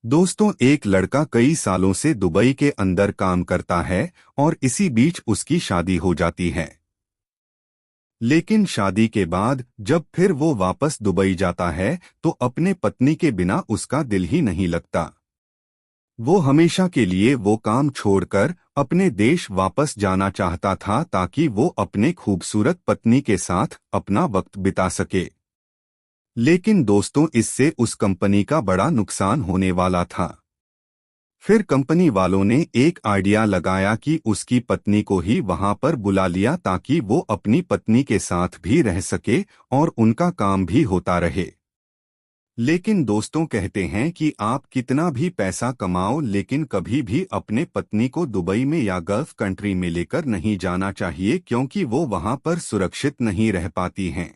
दोस्तों, एक लड़का कई सालों से दुबई के अंदर काम करता है और इसी बीच उसकी शादी हो जाती है। लेकिन शादी के बाद जब फिर वो वापस दुबई जाता है तो अपने पत्नी के बिना उसका दिल ही नहीं लगता। वो हमेशा के लिए वो काम छोड़कर अपने देश वापस जाना चाहता था ताकि वो अपने खूबसूरत पत्नी के साथ अपना वक्त बिता सके। लेकिन दोस्तों, इससे उस कंपनी का बड़ा नुकसान होने वाला था। फिर कंपनी वालों ने एक आइडिया लगाया कि उसकी पत्नी को ही वहां पर बुला लिया ताकि वो अपनी पत्नी के साथ भी रह सके और उनका काम भी होता रहे। लेकिन दोस्तों, कहते हैं कि आप कितना भी पैसा कमाओ लेकिन कभी भी अपने पत्नी को दुबई में या गल्फ कंट्री में लेकर नहीं जाना चाहिए, क्योंकि वो वहां पर सुरक्षित नहीं रह पाती हैं।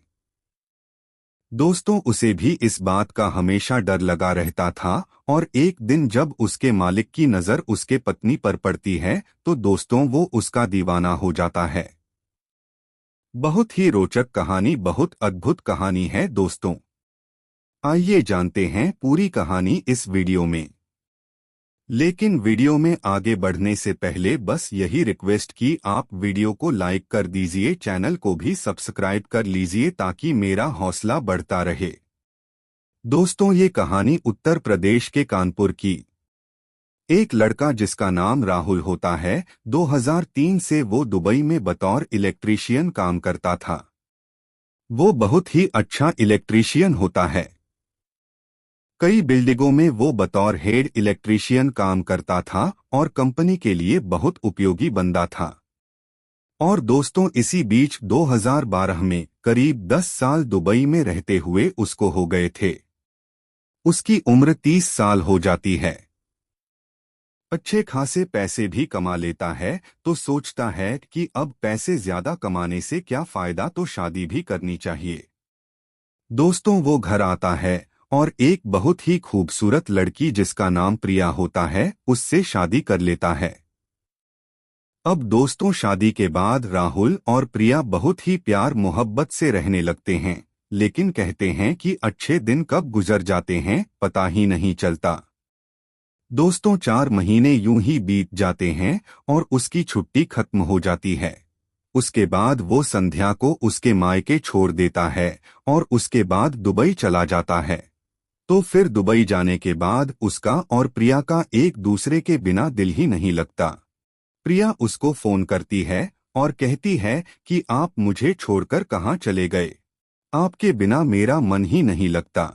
दोस्तों, उसे भी इस बात का हमेशा डर लगा रहता था और एक दिन जब उसके मालिक की नज़र उसके पत्नी पर पड़ती है तो दोस्तों, वो उसका दीवाना हो जाता है। बहुत ही रोचक कहानी, बहुत अद्भुत कहानी है दोस्तों। आइए जानते हैं पूरी कहानी इस वीडियो में। लेकिन वीडियो में आगे बढ़ने से पहले बस यही रिक्वेस्ट कि आप वीडियो को लाइक कर दीजिए, चैनल को भी सब्सक्राइब कर लीजिए ताकि मेरा हौसला बढ़ता रहे। दोस्तों, ये कहानी उत्तर प्रदेश के कानपुर की। एक लड़का जिसका नाम राहुल होता है, 2003 से वो दुबई में बतौर इलेक्ट्रीशियन काम करता था। वो बहुत ही अच्छा इलेक्ट्रीशियन होता है। कई बिल्डिंगों में वो बतौर हेड इलेक्ट्रीशियन काम करता था और कंपनी के लिए बहुत उपयोगी बंदा था। और दोस्तों, इसी बीच 2012 में करीब 10 साल दुबई में रहते हुए उसको हो गए थे। उसकी उम्र 30 साल हो जाती है। अच्छे खासे पैसे भी कमा लेता है तो सोचता है कि अब पैसे ज्यादा कमाने से क्या फायदा, तो शादी भी करनी चाहिए। दोस्तों, वो घर आता है और एक बहुत ही खूबसूरत लड़की जिसका नाम प्रिया होता है उससे शादी कर लेता है। अब दोस्तों, शादी के बाद राहुल और प्रिया बहुत ही प्यार मोहब्बत से रहने लगते हैं। लेकिन कहते हैं कि अच्छे दिन कब गुजर जाते हैं पता ही नहीं चलता। दोस्तों, 4 महीने यूं ही बीत जाते हैं और उसकी छुट्टी खत्म हो जाती है। उसके बाद वो संध्या को उसके मायके छोड़ देता है और उसके बाद दुबई चला जाता है। तो फिर दुबई जाने के बाद उसका और प्रिया का एक दूसरे के बिना दिल ही नहीं लगता। प्रिया उसको फोन करती है और कहती है कि आप मुझे छोड़कर कहाँ चले गए, आपके बिना मेरा मन ही नहीं लगता।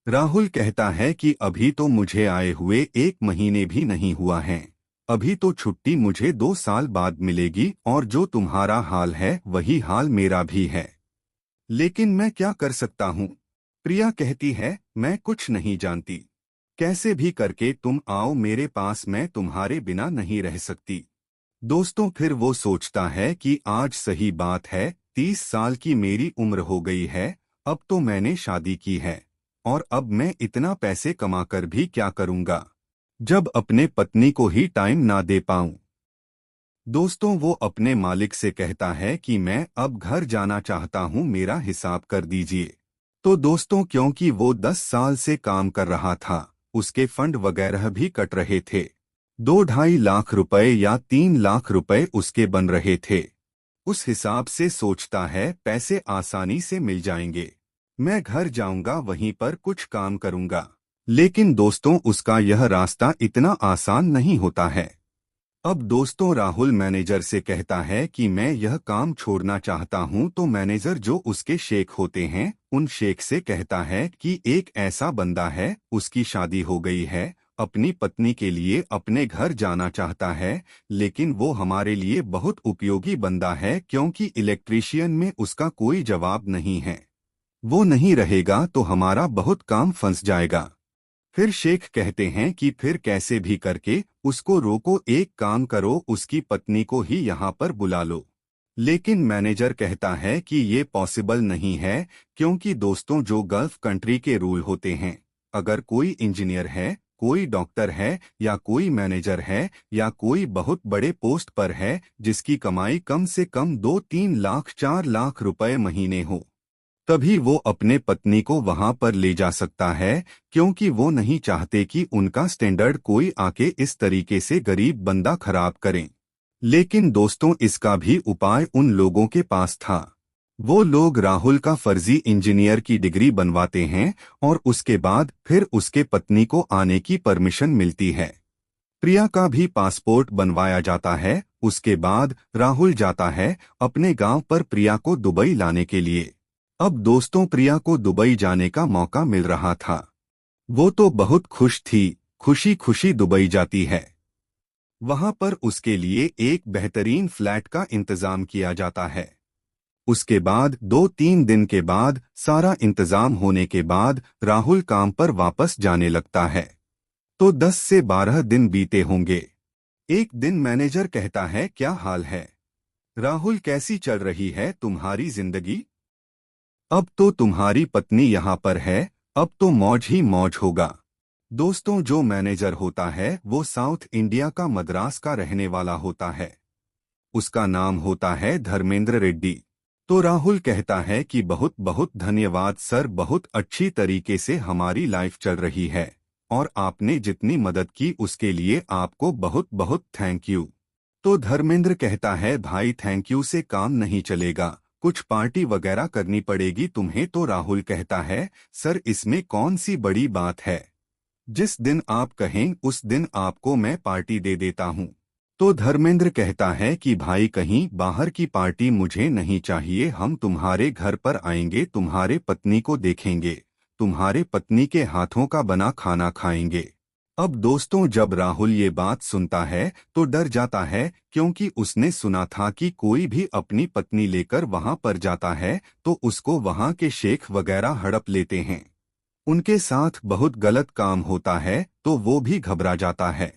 राहुल कहता है कि अभी तो मुझे आए हुए 1 महीने भी नहीं हुआ है, अभी तो छुट्टी मुझे 2 साल बाद मिलेगी और जो तुम्हारा हाल है वही हाल मेरा भी है। लेकिन मैं क्या कर सकता हूँ? प्रिया कहती है, मैं कुछ नहीं जानती, कैसे भी करके तुम आओ मेरे पास, मैं तुम्हारे बिना नहीं रह सकती। दोस्तों, फिर वो सोचता है कि आज सही बात है, 30 साल की मेरी उम्र हो गई है, अब तो मैंने शादी की है और अब मैं इतना पैसे कमाकर भी क्या करूंगा जब अपने पत्नी को ही टाइम ना दे पाऊं। दोस्तों, वो अपने मालिक से कहता है कि मैं अब घर जाना चाहता हूं, मेरा हिसाब कर दीजिए। तो दोस्तों, क्योंकि वो 10 साल से काम कर रहा था, उसके फंड वगैरह भी कट रहे थे। 2-2.5 लाख रुपए या 3 लाख रुपए उसके बन रहे थे। उस हिसाब से सोचता है पैसे आसानी से मिल जाएंगे, मैं घर जाऊंगा, वहीं पर कुछ काम करूंगा। लेकिन दोस्तों, उसका यह रास्ता इतना आसान नहीं होता है। अब दोस्तों, राहुल मैनेजर से कहता है कि मैं यह काम छोड़ना चाहता हूं, तो मैनेजर जो उसके शेख होते हैं उन शेख से कहता है कि एक ऐसा बंदा है, उसकी शादी हो गई है, अपनी पत्नी के लिए अपने घर जाना चाहता है, लेकिन वो हमारे लिए बहुत उपयोगी बंदा है क्योंकि इलेक्ट्रीशियन में उसका कोई जवाब नहीं है, वो नहीं रहेगा तो हमारा बहुत काम फंस जाएगा। फिर शेख कहते हैं कि फिर कैसे भी करके उसको रोको, एक काम करो, उसकी पत्नी को ही यहाँ पर बुला लो। लेकिन मैनेजर कहता है कि ये पॉसिबल नहीं है, क्योंकि दोस्तों, जो गल्फ कंट्री के रूल होते हैं, अगर कोई इंजीनियर है, कोई डॉक्टर है या कोई मैनेजर है या कोई बहुत बड़े पोस्ट पर है जिसकी कमाई कम से कम 2-3 लाख 4 लाख रुपए महीने हो, तभी वो अपने पत्नी को वहां पर ले जा सकता है, क्योंकि वो नहीं चाहते कि उनका स्टैंडर्ड कोई आके इस तरीके से गरीब बंदा खराब करे। लेकिन दोस्तों, इसका भी उपाय उन लोगों के पास था। वो लोग राहुल का फर्जी इंजीनियर की डिग्री बनवाते हैं और उसके बाद फिर उसके पत्नी को आने की परमिशन मिलती है। प्रिया का भी पासपोर्ट बनवाया जाता है। उसके बाद राहुल जाता है अपने गांव पर प्रिया को दुबई लाने के लिए। अब दोस्तों, प्रिया को दुबई जाने का मौका मिल रहा था। वो तो बहुत खुश थी, खुशी खुशी दुबई जाती है। वहां पर उसके लिए एक बेहतरीन फ्लैट का इंतजाम किया जाता है। उसके बाद 2-3 दिन के बाद सारा इंतजाम होने के बाद राहुल काम पर वापस जाने लगता है। तो 10 से 12 दिन बीते होंगे। एक दिन मैनेजर कहता है, क्या हाल है राहुल, कैसी चल रही है तुम्हारी जिंदगी? अब तो तुम्हारी पत्नी यहाँ पर है, अब तो मौज ही मौज होगा। दोस्तों, जो मैनेजर होता है वो साउथ इंडिया का मद्रास का रहने वाला होता है। उसका नाम होता है धर्मेंद्र रेड्डी। तो राहुल कहता है कि बहुत बहुत धन्यवाद सर, बहुत अच्छी तरीके से हमारी लाइफ चल रही है और आपने जितनी मदद की उसके लिए आपको बहुत बहुत थैंक यू। तो धर्मेंद्र कहता है, भाई थैंक यू से काम नहीं चलेगा, कुछ पार्टी वगैरह करनी पड़ेगी तुम्हें। तो राहुल कहता है, सर इसमें कौन सी बड़ी बात है, जिस दिन आप कहें उस दिन आपको मैं पार्टी दे देता हूँ। तो धर्मेंद्र कहता है कि भाई कहीं बाहर की पार्टी मुझे नहीं चाहिए, हम तुम्हारे घर पर आएंगे, तुम्हारे पत्नी को देखेंगे, तुम्हारे पत्नी के हाथों का बना खाना खाएंगे। अब दोस्तों, जब राहुल ये बात सुनता है तो डर जाता है, क्योंकि उसने सुना था कि कोई भी अपनी पत्नी लेकर वहां पर जाता है तो उसको वहां के शेख वगैरह हड़प लेते हैं, उनके साथ बहुत गलत काम होता है। तो वो भी घबरा जाता है।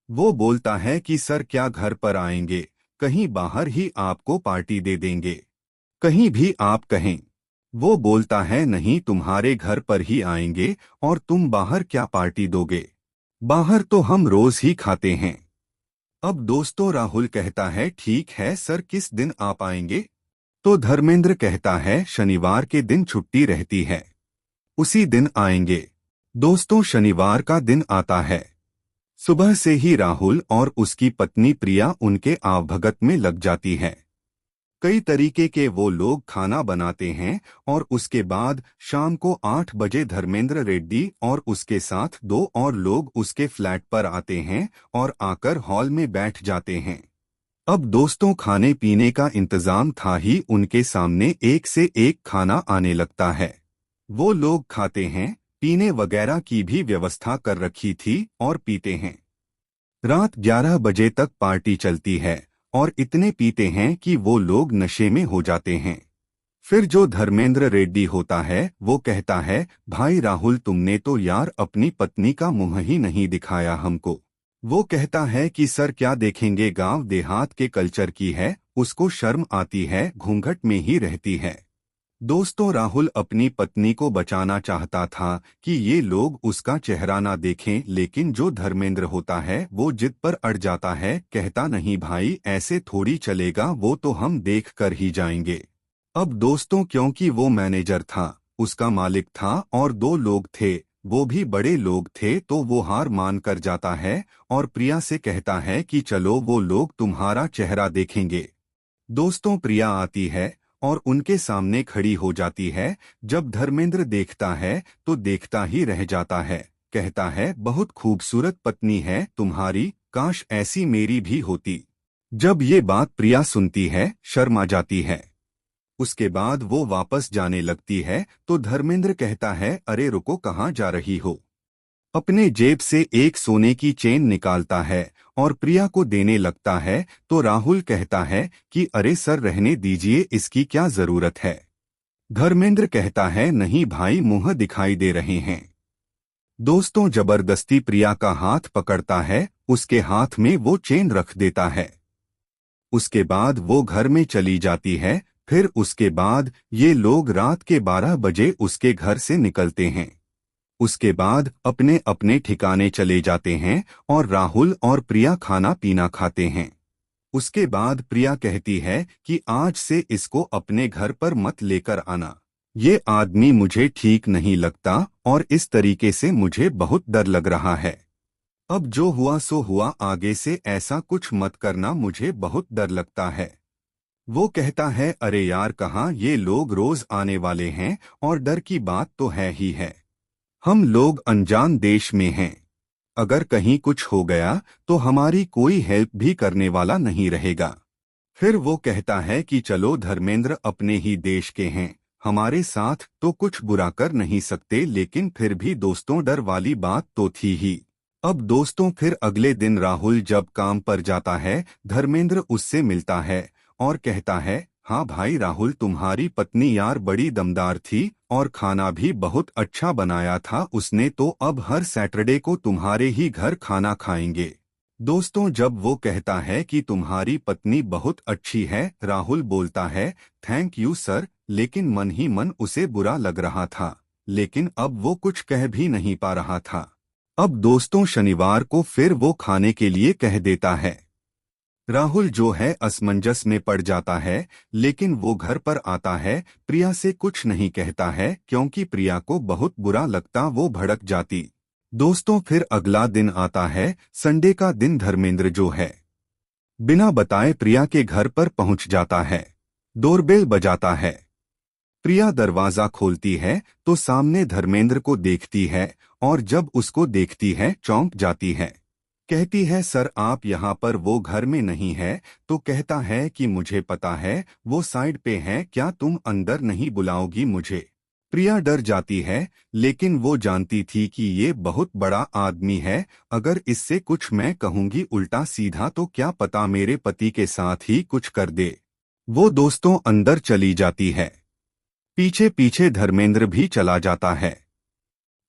वो बोलता है कि सर क्या घर पर आएंगे, कहीं बाहर ही आपको पार्टी दे देंगे, कहीं भी आप कहें। वो बोलता है, नहीं तुम्हारे घर पर ही आएंगे और तुम बाहर क्या पार्टी दोगे, बाहर तो हम रोज ही खाते हैं। अब दोस्तों, राहुल कहता है, ठीक है सर, किस दिन आप आएंगे? तो धर्मेंद्र कहता है, शनिवार के दिन छुट्टी रहती है, उसी दिन आएंगे। दोस्तों, शनिवार का दिन आता है। सुबह से ही राहुल और उसकी पत्नी प्रिया उनके आवभगत में लग जाती है। कई तरीके के वो लोग खाना बनाते हैं और उसके बाद शाम को 8 बजे धर्मेंद्र रेड्डी और उसके साथ 2 और लोग उसके फ्लैट पर आते हैं और आकर हॉल में बैठ जाते हैं। अब दोस्तों, खाने पीने का इंतजाम था ही उनके सामने, एक से एक खाना आने लगता है। वो लोग खाते हैं, पीने वगैरह की भी व्यवस्था कर रखी थी और पीते हैं। रात 11 बजे तक पार्टी चलती है और इतने पीते हैं कि वो लोग नशे में हो जाते हैं। फिर जो धर्मेंद्र रेड्डी होता है वो कहता है, भाई राहुल तुमने तो यार अपनी पत्नी का मुंह ही नहीं दिखाया हमको। वो कहता है कि सर क्या देखेंगे, गांव देहात के कल्चर की है, उसको शर्म आती है, घूंघट में ही रहती है। दोस्तों, राहुल अपनी पत्नी को बचाना चाहता था कि ये लोग उसका चेहरा ना देखें, लेकिन जो धर्मेंद्र होता है वो जिद पर अड़ जाता है, कहता नहीं भाई ऐसे थोड़ी चलेगा, वो तो हम देख कर ही जाएंगे। अब दोस्तों, क्योंकि वो मैनेजर था, उसका मालिक था और 2 लोग थे, वो भी बड़े लोग थे, तो वो हार मान कर जाता है और प्रिया से कहता है कि चलो वो लोग तुम्हारा चेहरा देखेंगे। दोस्तों, प्रिया आती है और उनके सामने खड़ी हो जाती है। जब धर्मेंद्र देखता है तो देखता ही रह जाता है, कहता है, बहुत खूबसूरत पत्नी है तुम्हारी, काश ऐसी मेरी भी होती। जब ये बात प्रिया सुनती है, शर्मा जाती है। उसके बाद वो वापस जाने लगती है तो धर्मेंद्र कहता है, अरे रुको, कहाँ जा रही हो? अपने जेब से एक सोने की चेन निकालता है और प्रिया को देने लगता है। तो राहुल कहता है कि अरे सर रहने दीजिए, इसकी क्या जरूरत है? धर्मेंद्र कहता है, नहीं भाई, मुंह दिखाई दे रहे हैं। दोस्तों, जबरदस्ती प्रिया का हाथ पकड़ता है, उसके हाथ में वो चेन रख देता है। उसके बाद वो घर में चली जाती है। फिर उसके बाद ये लोग रात के 12 बजे उसके घर से निकलते हैं। उसके बाद अपने अपने ठिकाने चले जाते हैं और राहुल और प्रिया खाना पीना खाते हैं। उसके बाद प्रिया कहती है कि आज से इसको अपने घर पर मत लेकर आना। ये आदमी मुझे ठीक नहीं लगता और इस तरीके से मुझे बहुत डर लग रहा है। अब जो हुआ सो हुआ, आगे से ऐसा कुछ मत करना, मुझे बहुत डर लगता है। वो कहता है, अरे यार, कहाँ, ये लोग रोज आने वाले हैं और डर की बात तो है ही है। हम लोग अनजान देश में हैं। अगर कहीं कुछ हो गया तो हमारी कोई हेल्प भी करने वाला नहीं रहेगा। फिर वो कहता है कि चलो, धर्मेंद्र अपने ही देश के हैं, हमारे साथ तो कुछ बुरा कर नहीं सकते, लेकिन फिर भी दोस्तों, डर वाली बात तो थी ही। अब दोस्तों, फिर अगले दिन राहुल जब काम पर जाता है, धर्मेंद्र उससे मिलता है और कहता है, हाँ भाई राहुल, तुम्हारी पत्नी यार बड़ी दमदार थी और खाना भी बहुत अच्छा बनाया था उसने, तो अब हर सैटरडे को तुम्हारे ही घर खाना खाएंगे। दोस्तों, जब वो कहता है कि तुम्हारी पत्नी बहुत अच्छी है, राहुल बोलता है, थैंक यू सर, लेकिन मन ही मन उसे बुरा लग रहा था, लेकिन अब वो कुछ कह भी नहीं पा रहा था। अब दोस्तों, शनिवार को फिर वो खाने के लिए कह देता है। राहुल जो है असमंजस में पड़ जाता है, लेकिन वो घर पर आता है, प्रिया से कुछ नहीं कहता है क्योंकि प्रिया को बहुत बुरा लगता, वो भड़क जाती। दोस्तों, फिर अगला दिन आता है, संडे का दिन। धर्मेंद्र जो है बिना बताए प्रिया के घर पर पहुंच जाता है। डोरबेल बजाता है। प्रिया दरवाजा खोलती है तो सामने धर्मेंद्र को देखती है और जब उसको देखती है चौंक जाती है। कहती है, सर आप यहाँ पर, वो घर में नहीं है। तो कहता है कि मुझे पता है, वो साइड पे है, क्या तुम अंदर नहीं बुलाओगी मुझे? प्रिया डर जाती है, लेकिन वो जानती थी कि ये बहुत बड़ा आदमी है, अगर इससे कुछ मैं कहूंगी उल्टा सीधा तो क्या पता मेरे पति के साथ ही कुछ कर दे। वो दोस्तों अंदर चली जाती है। पीछे पीछे धर्मेंद्र भी चला जाता है।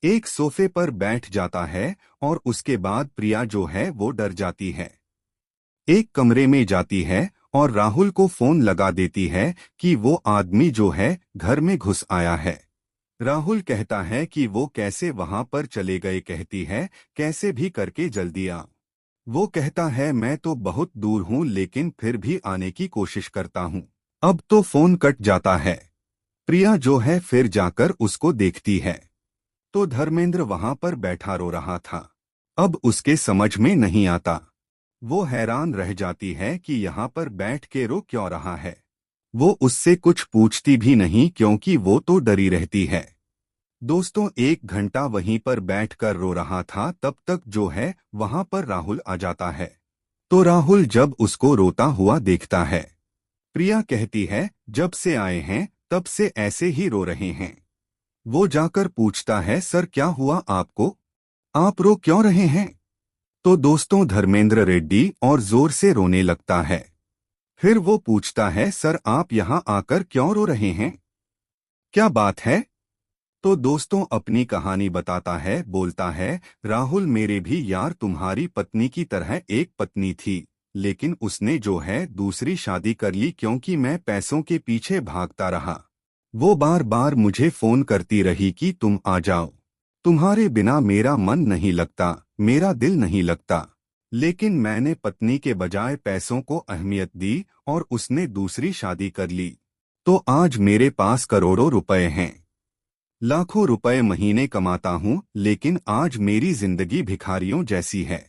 एक सोफे पर बैठ जाता है और उसके बाद प्रिया जो है वो डर जाती है। एक कमरे में जाती है और राहुल को फोन लगा देती है कि वो आदमी जो है घर में घुस आया है। राहुल कहता है कि वो कैसे वहां पर चले गए। कहती है, कैसे भी करके जल्दी आ। वो कहता है, मैं तो बहुत दूर हूं, लेकिन फिर भी आने की कोशिश करता हूं। अब तो फोन कट जाता है। प्रिया जो है फिर जाकर उसको देखती है तो धर्मेंद्र वहां पर बैठा रो रहा था। अब उसके समझ में नहीं आता। वो हैरान रह जाती है कि यहाँ पर बैठ के रो क्यों रहा है। वो उससे कुछ पूछती भी नहीं क्योंकि वो तो डरी रहती है। दोस्तों, 1 घंटा वहीं पर बैठकर रो रहा था, तब तक जो है वहां पर राहुल आ जाता है। तो राहुल जब उसको रोता हुआ देखता है, प्रिया कहती है, जब से आए हैं तब से ऐसे ही रो रहे हैं। वो जाकर पूछता है, सर क्या हुआ आपको, आप रो क्यों रहे हैं? तो दोस्तों, धर्मेंद्र रेड्डी और जोर से रोने लगता है। फिर वो पूछता है, सर आप यहाँ आकर क्यों रो रहे हैं, क्या बात है? तो दोस्तों अपनी कहानी बताता है, बोलता है, राहुल मेरे भी यार तुम्हारी पत्नी की तरह एक पत्नी थी, लेकिन उसने जो है दूसरी शादी कर ली क्योंकि मैं पैसों के पीछे भागता रहा। वो बार बार मुझे फोन करती रही कि तुम आ जाओ, तुम्हारे बिना मेरा मन नहीं लगता, मेरा दिल नहीं लगता। लेकिन मैंने पत्नी के बजाय पैसों को अहमियत दी और उसने दूसरी शादी कर ली। तो आज मेरे पास करोड़ों रुपए हैं, लाखों रुपए महीने कमाता हूँ, लेकिन आज मेरी जिंदगी भिखारियों जैसी है।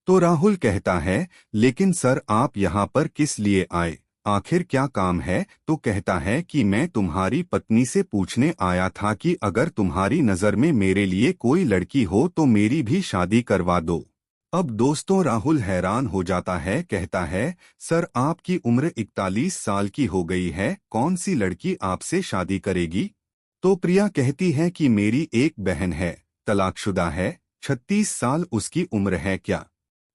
तो राहुल कहता है, लेकिन सर आप यहाँ पर किस लिए आए, आखिर क्या काम है? तो कहता है कि मैं तुम्हारी पत्नी से पूछने आया था कि अगर तुम्हारी नज़र में मेरे लिए कोई लड़की हो तो मेरी भी शादी करवा दो। अब दोस्तों राहुल हैरान हो जाता है, कहता है, सर आपकी उम्र 41 साल की हो गई है, कौन सी लड़की आपसे शादी करेगी? तो प्रिया कहती है कि मेरी एक बहन है, तलाकशुदा है, 36 साल उसकी उम्र है, क्या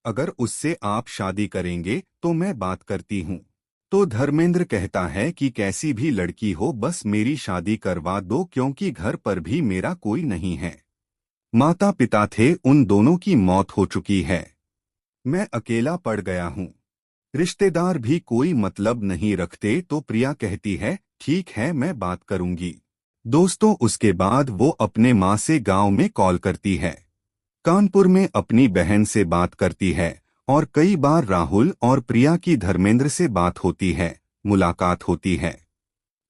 अगर उससे आप शादी करेंगे तो मैं बात करती हूँ। तो धर्मेंद्र कहता है कि कैसी भी लड़की हो बस मेरी शादी करवा दो, क्योंकि घर पर भी मेरा कोई नहीं है, माता पिता थे, उन दोनों की मौत हो चुकी है, मैं अकेला पड़ गया हूँ, रिश्तेदार भी कोई मतलब नहीं रखते। तो प्रिया कहती है, ठीक है मैं बात करूंगी। दोस्तों उसके बाद वो अपने माँ से गांव में कॉल करती है, कानपुर में अपनी बहन से बात करती है और कई बार राहुल और प्रिया की धर्मेंद्र से बात होती है, मुलाकात होती है।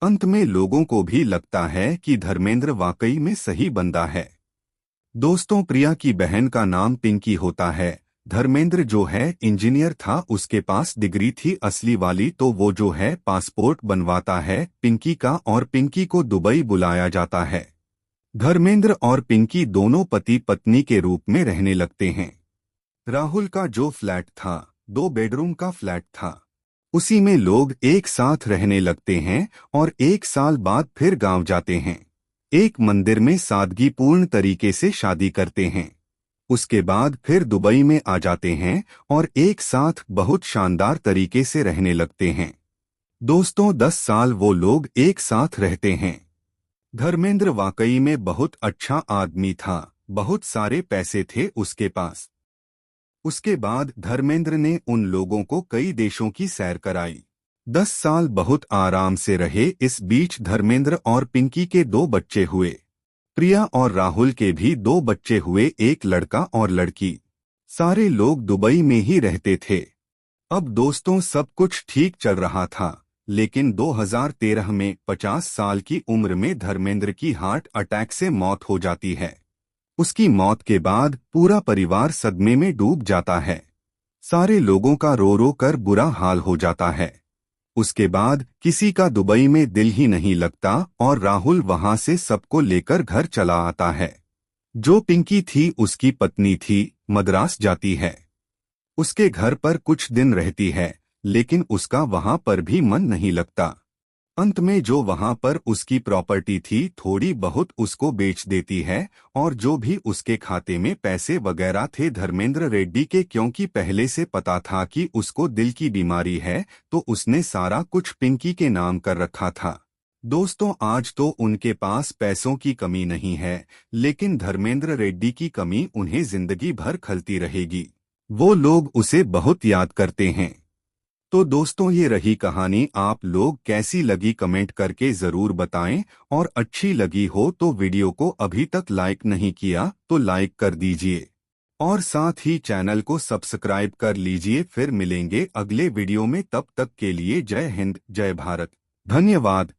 अंत में लोगों को भी लगता है कि धर्मेंद्र वाकई में सही बंदा है। दोस्तों, प्रिया की बहन का नाम पिंकी होता है। धर्मेंद्र जो है इंजीनियर था, उसके पास डिग्री थी असली वाली, तो वो जो है पासपोर्ट बनवाता है पिंकी का और पिंकी को दुबई बुलाया जाता है। धर्मेंद्र और पिंकी दोनों पति पत्नी के रूप में रहने लगते हैं। राहुल का जो फ्लैट था 2 बेडरूम का फ्लैट था, उसी में लोग एक साथ रहने लगते हैं और 1 साल बाद फिर गांव जाते हैं। एक मंदिर में सादगीपूर्ण तरीके से शादी करते हैं। उसके बाद फिर दुबई में आ जाते हैं और एक साथ बहुत शानदार तरीके से रहने लगते हैं। दोस्तों, 10 साल वो लोग एक साथ रहते हैं। धर्मेंद्र वाकई में बहुत अच्छा आदमी था, बहुत सारे पैसे थे उसके पास। उसके बाद धर्मेंद्र ने उन लोगों को कई देशों की सैर कराई। 10 साल बहुत आराम से रहे। इस बीच धर्मेंद्र और पिंकी के 2 बच्चे हुए। प्रिया और राहुल के भी 2 बच्चे हुए, एक लड़का और लड़की। सारे लोग दुबई में ही रहते थे। अब दोस्तों, सब कुछ ठीक चल रहा था, लेकिन 2013 में 50 साल की उम्र में धर्मेंद्र की हार्ट अटैक से मौत हो जाती है। उसकी मौत के बाद पूरा परिवार सदमे में डूब जाता है। सारे लोगों का रो रो कर बुरा हाल हो जाता है। उसके बाद किसी का दुबई में दिल ही नहीं लगता और राहुल वहां से सबको लेकर घर चला आता है। जो पिंकी थी उसकी पत्नी थी, मद्रास जाती है। उसके घर पर कुछ दिन रहती है, लेकिन उसका वहां पर भी मन नहीं लगता। अंत में जो वहां पर उसकी प्रॉपर्टी थी थोड़ी बहुत उसको बेच देती है और जो भी उसके खाते में पैसे वगैरह थे धर्मेंद्र रेड्डी के, क्योंकि पहले से पता था कि उसको दिल की बीमारी है, तो उसने सारा कुछ पिंकी के नाम कर रखा था। दोस्तों, आज तो उनके पास पैसों की कमी नहीं है, लेकिन धर्मेंद्र रेड्डी की कमी उन्हें जिंदगी भर खलती रहेगी। वो लोग उसे बहुत याद करते हैं। तो दोस्तों, ये रही कहानी। आप लोग कैसी लगी कमेंट करके ज़रूर बताएं, और अच्छी लगी हो तो वीडियो को अभी तक लाइक नहीं किया तो लाइक कर दीजिए और साथ ही चैनल को सब्सक्राइब कर लीजिए। फिर मिलेंगे अगले वीडियो में, तब तक के लिए जय हिंद, जय भारत, धन्यवाद।